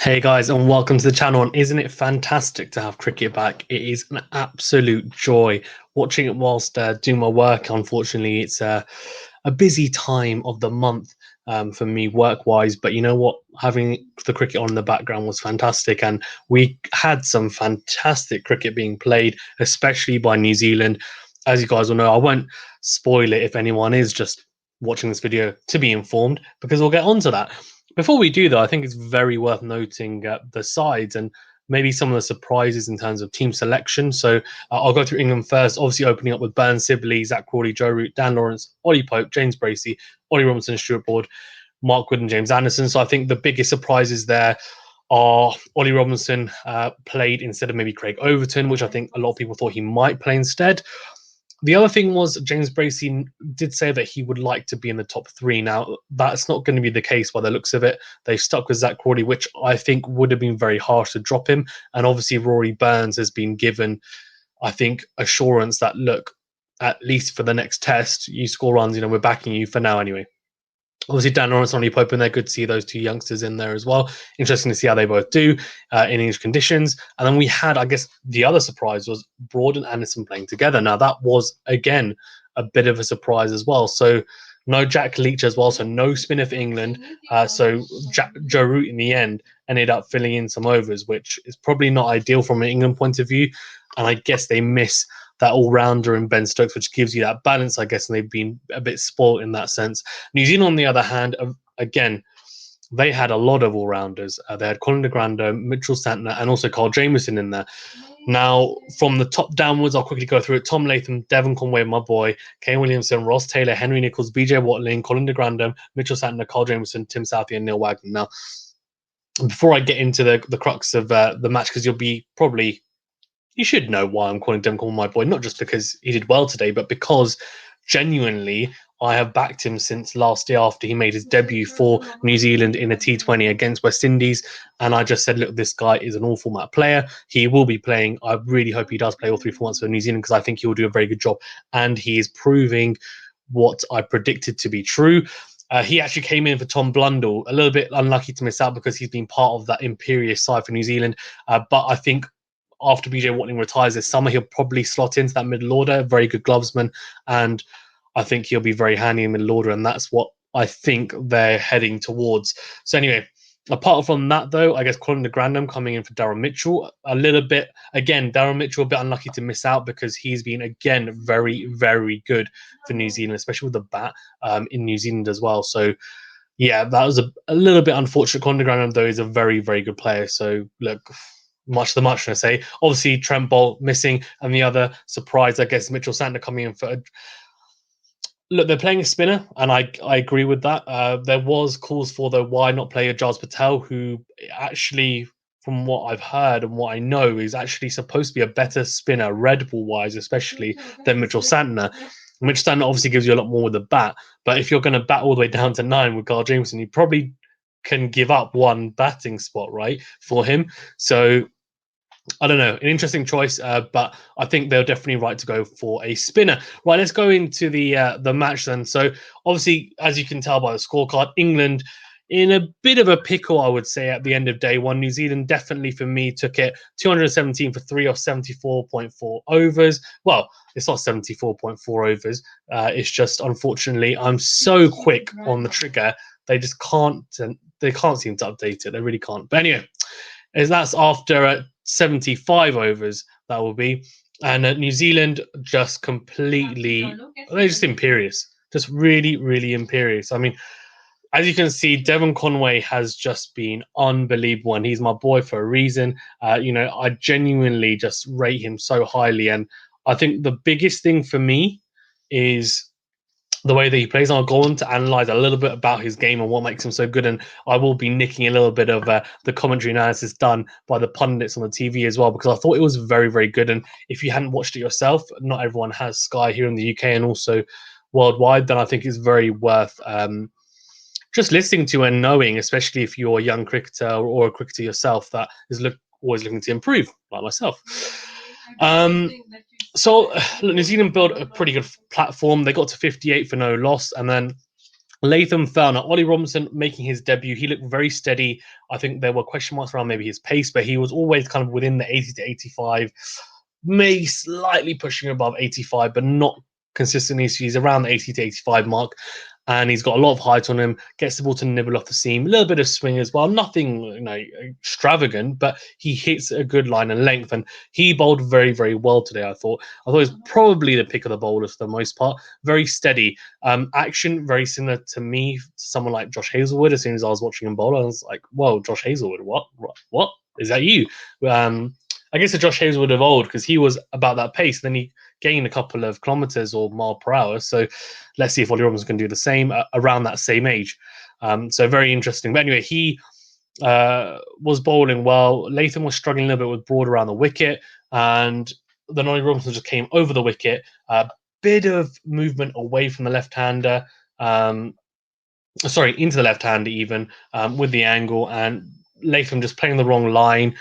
Hey guys, and welcome to the channel. And isn't it fantastic to have cricket back? It is an absolute joy watching it whilst doing my work. Unfortunately, it's a busy time of the month for me work-wise. But you know what? Having the cricket on in the background was fantastic, and we had some fantastic cricket being played, especially by New Zealand. As you guys will know, I won't spoil it if anyone is just watching this video to be informed, because we'll get onto that. Before we do, though, I think it's very worth noting the sides and maybe some of the surprises in terms of team selection. So I'll go through England first, obviously opening up with Burn Sibley, Zach Crawley, Joe Root, Dan Lawrence, Ollie Pope, James Bracey, Ollie Robinson, Stuart Broad, Mark Wood and James Anderson. So I think the biggest surprises there are Ollie Robinson played instead of maybe Craig Overton, which I think a lot of people thought he might play instead. The other thing was James Bracey did say that he would like to be in the top three. Now, that's not going to be the case by the looks of it. They've stuck with Zach Crawley, which I think would have been very harsh to drop him. And obviously, Rory Burns has been given, I think, assurance that, look, at least for the next test, you score runs, we're backing you for now anyway. Obviously, Dan Lawrence and Ollie Pope in there. Good to see those two youngsters in there as well. Interesting to see how they both do in English conditions. And then we had, I guess, the other surprise was Broad and Anderson playing together. Now, that was, again, a bit of a surprise as well. So, no Jack Leach as well. So, no spinner for England. Joe Root in the end ended up filling in some overs, which is probably not ideal from an England point of view. And I guess they miss that all-rounder in Ben Stokes, which gives you that balance, I guess, and they've been a bit spoiled in that sense. New Zealand, on the other hand, again, they had a lot of all-rounders. They had Colin de Grando, Mitchell Santner, and also Carl Jamieson in there. Now, from the top downwards, I'll quickly go through it. Tom Latham, Devin Conway, my boy, Kane Williamson, Ross Taylor, Henry Nicholls, BJ Watling, Colin de Grando, Mitchell Santner, Carl Jamieson, Tim Southey, and Neil Wagner. Now, before I get into the crux of the match, because you should know why I'm calling Devin Conway my boy, not just because he did well today, but because genuinely I have backed him since last year after he made his debut for New Zealand in a T20 against West Indies. And I just said, look, this guy is an all-format player. He will be playing. I really hope he does play all three formats for New Zealand, because I think he will do a very good job. And he is proving what I predicted to be true. He actually came in for Tom Blundell, a little bit unlucky to miss out because he's been part of that imperious side for New Zealand. But I think after BJ Watling retires this summer, he'll probably slot into that middle order. Very good glovesman, and I think he'll be very handy in middle order, and that's what I think they're heading towards. So anyway, apart from that, though, I guess Colin de Grandam coming in for Darryl Mitchell. A little bit, again, Darryl Mitchell a bit unlucky to miss out because he's been, again, very, very good for New Zealand, especially with the bat in New Zealand as well. So yeah, that was a little bit unfortunate. Colin de Grandam, though, is a very, very good player. So look, much the much, I say. Obviously, Trent Bolt missing, and the other surprise, I guess, Mitchell Santner coming in for. Look, they're playing a spinner, and I agree with that. There was calls for, though, why not play a Ajaz Patel, who actually, from what I've heard and what I know, is actually supposed to be a better spinner, red ball wise, especially than Mitchell Santner. Mitchell Santner obviously gives you a lot more with the bat, but if you're going to bat all the way down to 9 with Carl Jameson, you probably can give up one batting spot, right, for him. So I don't know, an interesting choice, but I think they're definitely right to go for a spinner. Right, let's go into the match then. So obviously, as you can tell by the scorecard, England in a bit of a pickle, I would say, at the end of day one. New Zealand definitely, for me, took it 217 for 3 off 74.4 overs. Well, it's not 74.4 overs. It's just, unfortunately, I'm so quick on the trigger. They just can't seem to update it. They really can't. But anyway, that's after 75 overs, that will be. And New Zealand just completely, they're just imperious. Just really, really imperious. I mean, as you can see, Devin Conway has just been unbelievable, and he's my boy for a reason. I genuinely just rate him so highly. And I think the biggest thing for me is the way that he plays. I'll go on to analyze a little bit about his game and what makes him so good. And I will be nicking a little bit of the commentary analysis done by the pundits on the TV as well, because I thought it was very, very good. And if you hadn't watched it yourself, not everyone has Sky here in the UK and also worldwide, then I think it's very worth just listening to and knowing, especially if you're a young cricketer or a cricketer yourself that is always looking to improve, like myself. So New Zealand built a pretty good platform. They got to 58 for no loss, and then Latham fell. Now, Ollie Robinson making his debut, he looked very steady. I think there were question marks around maybe his pace, but he was always kind of within the 80 to 85, maybe slightly pushing above 85, but not consistently. So he's around the 80 to 85 mark. And he's got a lot of height on him, gets the ball to nibble off the seam, a little bit of swing as well. Nothing, extravagant, but he hits a good line and length. And he bowled very, very well today, I thought. I thought he was probably the pick of the bowlers for the most part. Very steady. Action, very similar to me, to someone like Josh Hazlewood. As soon as I was watching him bowl, I was like, whoa, Josh Hazlewood, what? Is that you? I guess the Josh Hazlewood of old, because he was about that pace. Then he gained a couple of kilometers or mile per hour. So let's see if Ollie Robinson can do the same around that same age. So very interesting. But anyway, he was bowling well. Latham was struggling a little bit with Broad around the wicket. And then Ollie Robinson just came over the wicket. A bit of movement away from the left-hander. Into the left-hander even, with the angle. And Latham just playing the wrong line.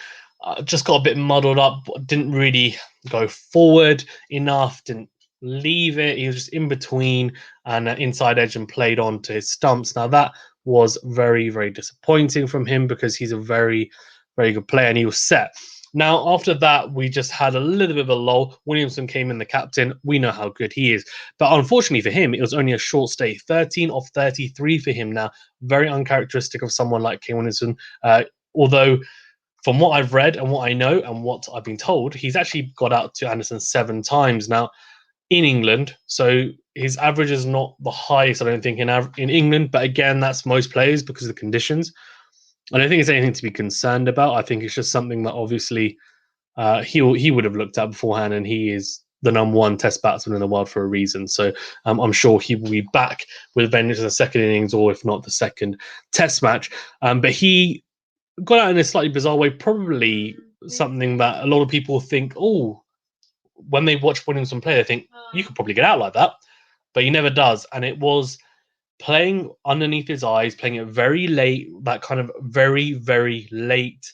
Just got a bit muddled up, didn't really go forward enough, didn't leave it. He was just in between and inside edge and played on to his stumps. Now, that was very, very disappointing from him because he's a very, very good player and he was set. Now, after that, we just had a little bit of a lull. Williamson came in, the captain. We know how good he is. But unfortunately for him, it was only a short stay. 13 of 33 for him now. Very uncharacteristic of someone like Kane Williamson. Although, from what I've read and what I know and what I've been told, he's actually got out to Anderson 7 times now in England. So his average is not the highest, I don't think, in England. But again, that's most players because of the conditions. I don't think it's anything to be concerned about. I think it's just something that obviously he would have looked at beforehand, and he is the #1 Test batsman in the world for a reason. So I'm sure he will be back with vengeance in the second innings, or if not, the second Test match. But he got out in a slightly bizarre way, probably something that a lot of people think, oh, when they watch Williamson play, they think, you could probably get out like that. But he never does. And it was playing underneath his eyes, playing it very late, that kind of very, very late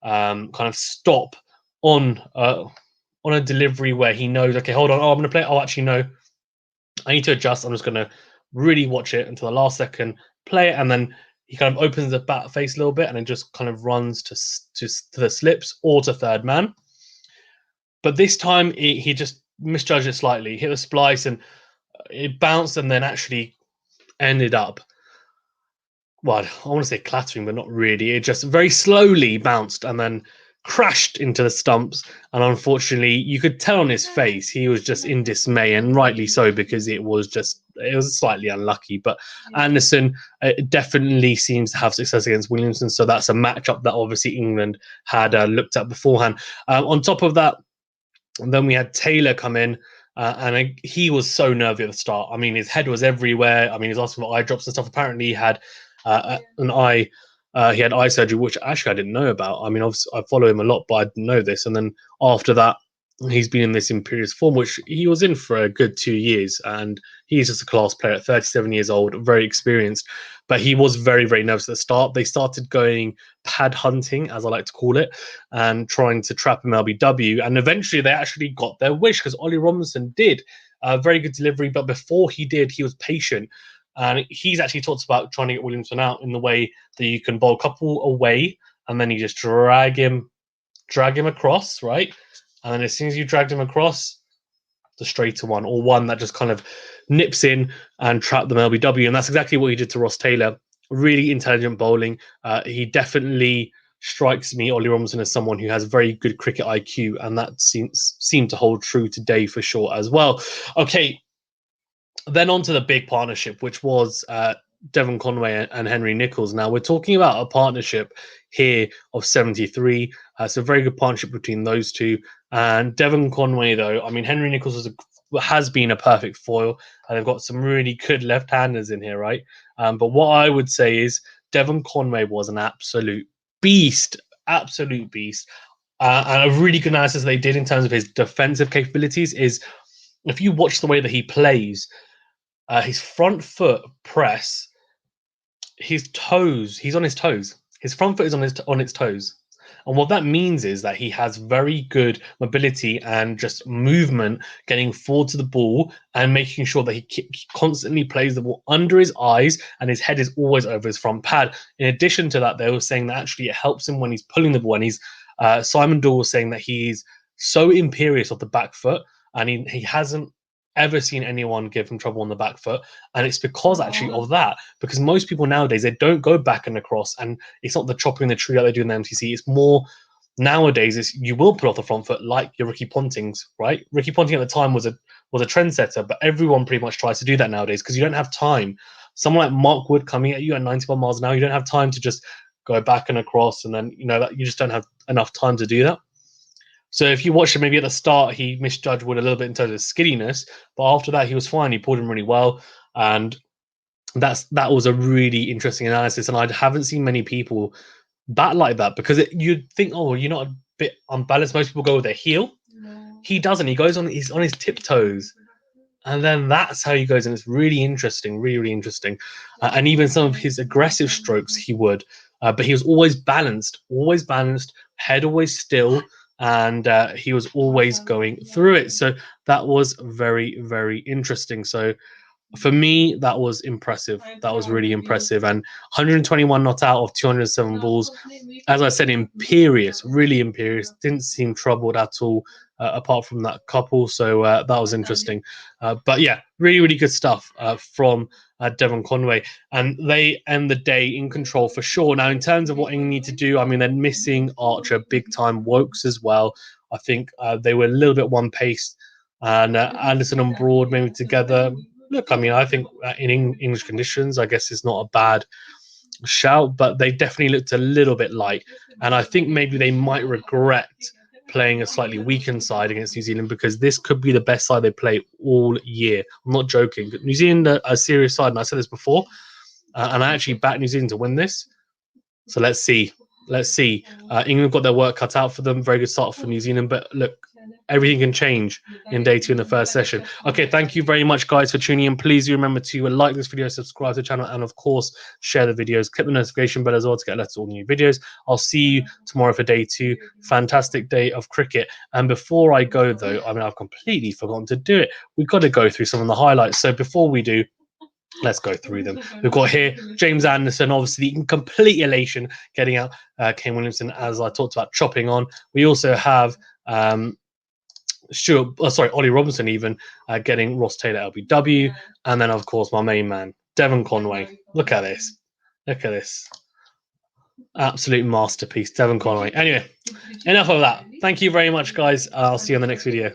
kind of stop on a delivery where he knows, okay, hold on, I'm going to play. Oh, actually, no, I need to adjust. I'm just going to really watch it until the last second, play it, and then he kind of opens the bat face a little bit and then just kind of runs to the slips or to third man. But this time he just misjudged it slightly, hit a splice, and it bounced and then actually ended up, well, I want to say clattering, but not really. It just very slowly bounced and then crashed into the stumps. And unfortunately, you could tell on his face he was just in dismay, and rightly so, because it was slightly unlucky. But Anderson definitely seems to have success against Williamson. So that's a matchup that obviously England had looked at beforehand. On top of that, then we had Taylor come in. And he was so nervy at the start. I mean, his head was everywhere. I mean, he was asking for eye drops and stuff. Apparently, he had he had eye surgery, which actually I didn't know about. I mean, obviously, I follow him a lot, but I didn't know this. And then after that, he's been in this imperious form, which he was in for a good 2 years. And he's just a class player at 37 years old, very experienced. But he was very, very nervous at the start. They started going pad hunting, as I like to call it, and trying to trap him LBW. And eventually they actually got their wish, because Ollie Robinson did a very good delivery. But before he did, he was patient. And he's actually talked about trying to get Williamson out in the way that you can bowl a couple away and then you just drag him across, right? And then as soon as you dragged him across, the straighter one, or one that just kind of nips in and trap them LBW. And that's exactly what he did to Ross Taylor. Really intelligent bowling. He definitely strikes me, Ollie Robinson, as someone who has very good cricket IQ, and that seemed to hold true today for sure as well. Okay, then on to the big partnership, which was Devin Conway and Henry Nicholls. Now, we're talking about a partnership here of 73. It's a very good partnership between those two. And Devin Conway, though, I mean, Henry Nicholls has been a perfect foil. And they've got some really good left-handers in here, right? But what I would say is Devin Conway was an absolute beast. And a really good analysis they did in terms of his defensive capabilities is, if you watch the way that he plays, his front foot press, his toes, he's on his toes. His front foot is on its toes. And what that means is that he has very good mobility and just movement getting forward to the ball and making sure that he constantly plays the ball under his eyes and his head is always over his front pad. In addition to that, they were saying that actually it helps him when he's pulling the ball. And Simon Dorr was saying that he's so imperious off the back foot, and he hasn't ever seen anyone give him trouble on the back foot. And it's because actually of that, because most people nowadays, they don't go back and across, and it's not the chopping the tree like they do in the MCC. It's more nowadays is you will put off the front foot like your Ricky Pontings, right? Ricky Ponting at the time was a trendsetter, but everyone pretty much tries to do that nowadays because you don't have time. Someone like Mark Wood coming at you at 91 miles an hour, you don't have time to just go back and across, and then that you just don't have enough time to do that. So if you watch him, maybe at the start he misjudged Wood a little bit in terms of skinniness, but after that he was fine. He pulled him really well, and that was a really interesting analysis. And I haven't seen many people bat like that, because you'd think, oh, you're not a bit unbalanced. Most people go with their heel. No. He doesn't. He goes on. He's on his tiptoes, and then that's how he goes. And it's really interesting, really, really interesting. And even some of his aggressive strokes, he would, but he was always balanced, head always still. And he was always going through it. So that was very, very interesting. So for me, that was impressive. That was really impressive. And 121 not out of 207 balls. As I said, imperious, really imperious. Didn't seem troubled at all, apart from that couple. So that was interesting. But yeah, really, really good stuff from Devin Conway. And they end the day in control for sure. Now, in terms of what England need to do, I mean, they're missing Archer big time, Wokes as well. I think they were a little bit one-paced. And Anderson and Broad maybe together. Look, I mean, I think in English conditions, I guess it's not a bad shout, but they definitely looked a little bit light. And I think maybe they might regret playing a slightly weakened side against New Zealand, because this could be the best side they play all year. I'm not joking. New Zealand are a serious side, and I said this before, and I actually backed New Zealand to win this. So let's see. England got their work cut out for them. Very good start for New Zealand, but look, everything can change in day 2 in the first session. Okay, thank you very much, guys, for tuning in. Please do remember to like this video, subscribe to the channel, and of course, share the videos. Click the notification bell as well to get alerts to all new videos. I'll see you tomorrow for day 2. Fantastic day of cricket. And before I go, though, I mean, I've completely forgotten to do it. We've got to go through some of the highlights. So before we do, let's go through them. We've got here James Anderson, obviously in complete elation, getting out Kane Williamson, as I talked about, chopping on. We also have Ollie Robinson even getting Ross Taylor LBW. And then, of course, my main man, Devin Conway. Look at this. Look at this. Absolute masterpiece, Devin Conway. Anyway, enough of that. Thank you very much, guys. I'll see you on the next video.